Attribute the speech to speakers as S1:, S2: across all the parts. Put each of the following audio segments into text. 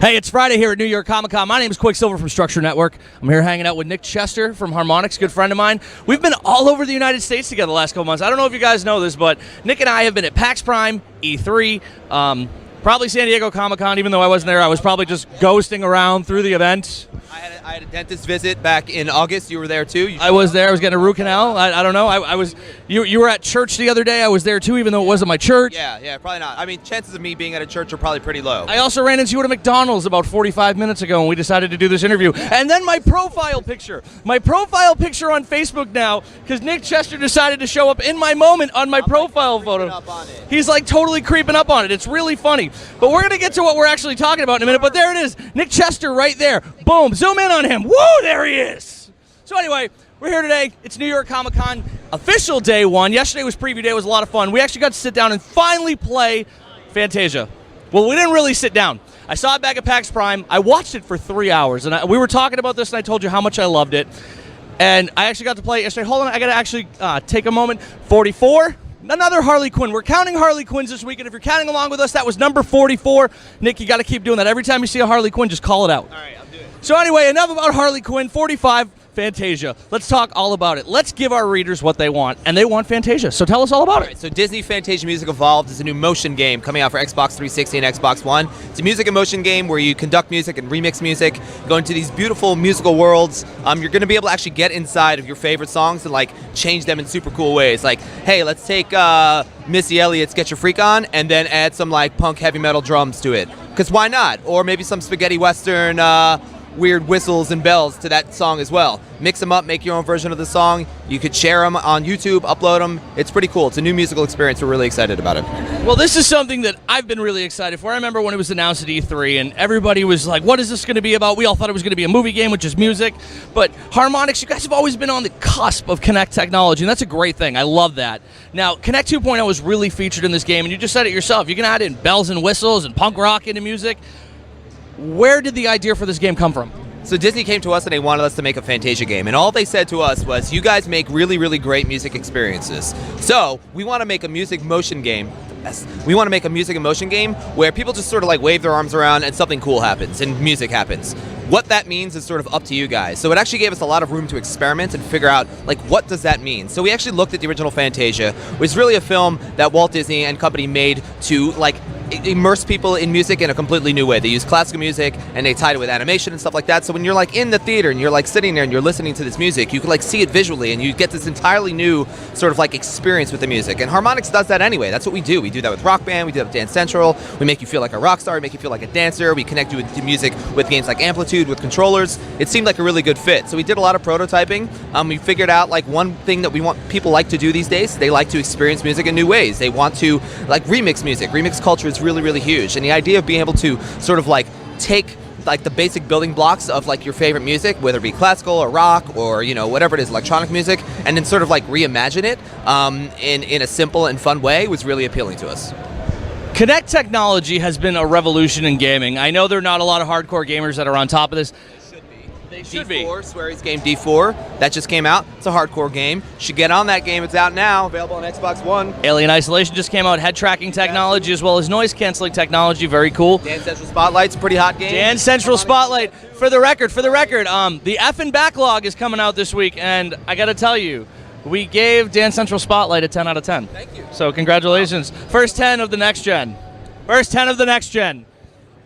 S1: Hey, it's Friday here at New York Comic Con. My name is Quicksilver from Structure Network. I'm here hanging out with Nick Chester from Harmonix, good friend of mine. We've been all over the United States together the last couple months. I don't know if you guys know this, but Nick and I have been at PAX Prime, E3, probably San Diego Comic Con. Even though I wasn't there, I was probably just ghosting around through the event.
S2: I had a dentist visit back in August. You were there too?
S1: I was there. I was getting a root canal. I don't know. I was. You were at church the other day. I was there too, even though it wasn't my church.
S2: Yeah, probably not. I mean, chances of me being at a church are probably pretty low.
S1: I also ran into you at a McDonald's about 45 minutes ago, and we decided to do this interview. And then my profile picture on Facebook now, because Nick Chester decided to show up in my moment on my profile photo. He's like totally creeping up on it. It's really funny. But we're going to get to what we're actually talking about in a minute. But there it is. Nick Chester right there. Boom. Zoom in on him. Woo, there he is. So anyway, we're here today. It's New York Comic Con official day one. Yesterday was preview day. It was a lot of fun. We actually got to sit down and finally play Fantasia. Well, we didn't really sit down. I saw it back at PAX Prime. I watched it for 3 hours, and we were talking about this, and I told you how much I loved it. And I actually got to play it yesterday. Hold on, I got to actually take a moment. 44. Another Harley Quinn. We're counting Harley Quinns this week, and if you're counting along with us, that was number 44. Nick, you got to keep doing that. Every time you see a Harley Quinn, just call it out.
S2: All right, I'll do it.
S1: So anyway, enough about Harley Quinn. 45, Fantasia. Let's talk all about it. Let's give our readers what they want, and they want Fantasia. So tell us all about it.
S2: So Disney Fantasia Music Evolved is a new motion game coming out for Xbox 360 and Xbox One. It's a music and motion game where you conduct music and remix music, go into these beautiful musical worlds. You're going to be able to actually get inside of your favorite songs and like change them in super cool ways. Like, hey, let's take Missy Elliott's Get Your Freak On and then add some like punk heavy metal drums to it. Because why not? Or maybe some spaghetti western weird whistles and bells to that song as well. Mix them up, make your own version of the song. You could share them on YouTube, upload them. It's pretty cool. It's a new musical experience. We're really excited about it.
S1: Well, this is something that I've been really excited for. I remember when it was announced at E3, and everybody was like, what is this going to be about? We all thought it was going to be a movie game with just music. But Harmonix, you guys have always been on the cusp of Kinect technology, and that's a great thing. I love that. Now, Kinect 2.0 was really featured in this game, and you just said it yourself. You can add in bells and whistles and punk rock into music. Where did the idea for this game come from?
S2: So Disney came to us and they wanted us to make a Fantasia game. And all they said to us was, you guys make really, really great music experiences. So we want to make a music motion game. We want to make a music and motion game where people just sort of like wave their arms around and something cool happens and music happens. What that means is sort of up to you guys. So it actually gave us a lot of room to experiment and figure out, like, what does that mean? So we actually looked at the original Fantasia, which is really a film that Walt Disney and company made to, like, immerse people in music in a completely new way. They use classical music and they tied it with animation and stuff like that. So when you're like in the theater and you're like sitting there and you're listening to this music, you can like see it visually and you get this entirely new sort of like experience with the music. And Harmonix does that anyway. That's what we do. We do that with Rock Band, we do that with Dance Central. We make you feel like a rock star, we make you feel like a dancer. We connect you with the music with games like Amplitude, with controllers. It seemed like a really good fit. So we did a lot of prototyping. We figured out like one thing that we want people like to do these days. They like to experience music in new ways. They want to like remix music. Remix culture is really, really huge. And the idea of being able to sort of like take like the basic building blocks of like your favorite music, whether it be classical or rock or, you know, whatever it is, electronic music, and then sort of like reimagine it in a simple and fun way was really appealing to us.
S1: Kinect technology has been a revolution in gaming. I know there are not a lot of hardcore gamers that are on top of this. They should be.
S2: D4, Swery's game D4, that just came out. It's a hardcore game. Should get on that game. It's out now, available on Xbox One.
S1: Alien Isolation just came out. Head tracking technology as well as noise canceling technology. Very cool.
S2: Dance Central Spotlight's a pretty hot game.
S1: Dance Central Spotlight. For the record, the effing backlog is coming out this week, and I got to tell you, we gave Dance Central Spotlight a 10 out of 10.
S2: Thank you.
S1: So congratulations. First 10 of the next gen. First 10 of the next gen.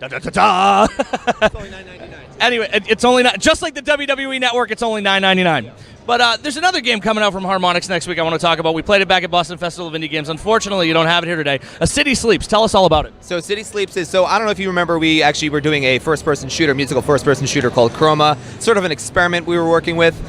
S1: Da da da da.
S2: It's only $9.99.
S1: Anyway, it's only not just like the WWE Network. It's only $9.99. But there's another game coming out from Harmonix next week I want to talk about. We played it back at Boston Festival of Indie Games. Unfortunately, you don't have it here today. A City Sleeps. Tell us all about it.
S2: So City Sleeps is, so I don't know if you remember, we actually were doing a first-person shooter, musical first-person shooter called Chroma. Sort of an experiment we were working with.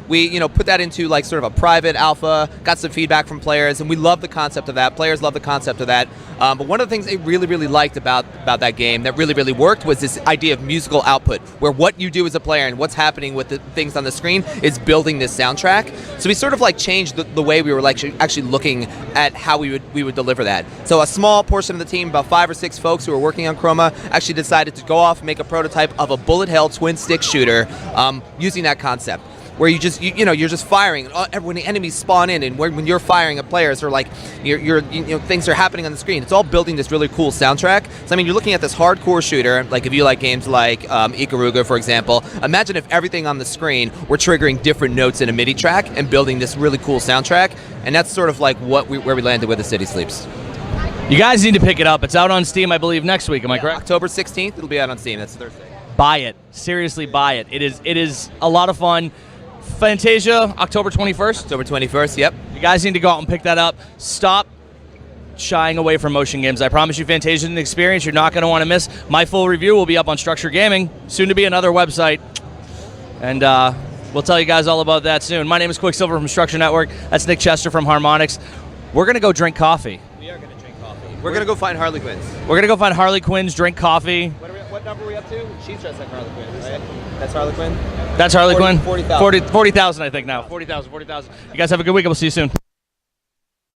S2: We, you know, put that into like sort of a private alpha, got some feedback from players, and we love the concept of that. Players love the concept of that. But one of the things they really, really liked about that game that really, really worked was this idea of musical output, where what you do as a player and what's happening with the things on the screen is building this soundtrack. So we sort of like changed the way we were like actually looking at how we would deliver that. So a small portion of the team, about 5 or 6 folks who were working on Chroma, actually decided to go off and make a prototype of a bullet hell twin stick shooter using that concept. where you just you're just firing when the enemies spawn in, and when you're firing at players, or like things are happening on the screen. It's all building this really cool soundtrack. So I mean, you're looking at this hardcore shooter. Like if you like games like Ikaruga, for example, imagine if everything on the screen were triggering different notes in a MIDI track and building this really cool soundtrack. And that's sort of like where we landed with The City Sleeps.
S1: You guys need to pick it up. It's out on Steam, I believe, next week. Am I correct?
S2: October 16th, it'll be out on Steam. That's Thursday.
S1: Buy it. Seriously, buy it. It is a lot of fun. Fantasia, October 21st.
S2: October 21st, yep.
S1: You guys need to go out and pick that up. Stop shying away from motion games. I promise you, Fantasia is an experience you're not going to want to miss. My full review will be up on Structure Gaming, soon to be another website. And we'll tell you guys all about that soon. My name is Quicksilver from Structure Network. That's Nick Chester from Harmonix. We're going to go drink coffee.
S2: We are going to drink coffee. We're going to go find Harley Quinns.
S1: We're going to go find Harley Quinns, drink coffee.
S2: What number are we up to? She's dressed like Harley Quinn, right? That's Harley Quinn?
S1: That's Harley Quinn?
S2: 40,000.
S1: 40,000, I think now. 40,000. You guys have a good week. We'll see you soon.